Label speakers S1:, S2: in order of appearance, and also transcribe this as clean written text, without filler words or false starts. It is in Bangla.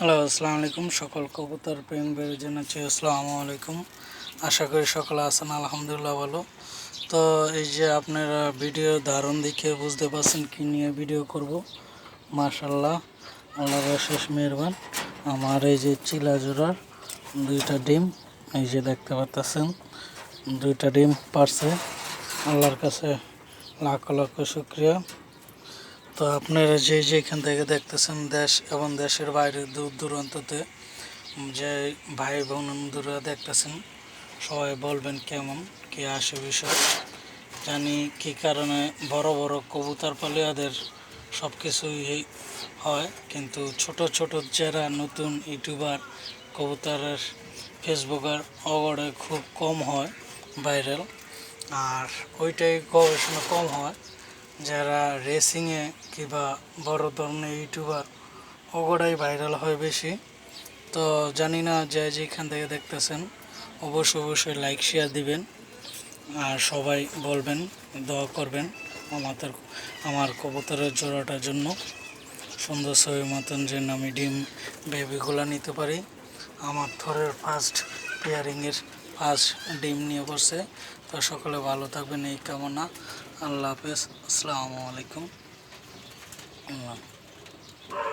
S1: হ্যালো, আসসালামু আলাইকুম। সকল কবুতর প্রেমীদের জানাচ্ছি আসসালামু আলাইকুম। আশা করি সকলে আছেন আলহামদুলিল্লাহ ভালো। তো এই যে আপনারা ভিডিও ধারণ দেখে বুঝতে পারছেন কি নিয়ে ভিডিও করব। মাশাআল্লাহ, আল্লাহর অশেষ মেহেরবান। আমার এই যে চিলা জোড়ার দুইটা ডিম, এই যে দেখতে পাচ্ছেন দুইটা ডিম পারছে। আল্লাহর কাছে লাখ লাখ শুকরিয়া। তো আপনারা যেখান থেকে দেখতেছেন দেশ এবং দেশের বাইরে দূর দূরান্ততে যে ভাই বোনরা দেখতেছেন, সবাই বলবেন কেমন কি আসে বিষয়। জানি কী কারণে বড় বড় কবুতর পালিয়াদের সব কিছুই হয়, কিন্তু ছোট ছোট যারা নতুন ইউটিউবার কবুতরের ফেসবুকের অগড়ে খুব কম হয় ভাইরাল, আর ওইটাই গবেষণা কম হয়। যারা রেসিংয়ে কিংবা বড় ধরনের ইউটিউবার ওগোড়াই ভাইরাল হয় বেশি। তো জানি না যেখান থেকে দেখতেছেন অবশ্যই লাইক শেয়ার দিবেন, আর সবাই বলবেন দোয়া করবেন আমার কবুতরের জোড়াটার জন্য, সুন্দর ছবি মতন যেন আমি ডিম বেবিগুলো নিতে পারি। আমার থরের ফার্স্ট পেয়ারিংয়ের ফার্স্ট ডিম নিয়ে বসে। তো সকলে ভালো থাকবেন এই কামনা। আল্লাহ হাফেজ, আসসালামু আলাইকুম।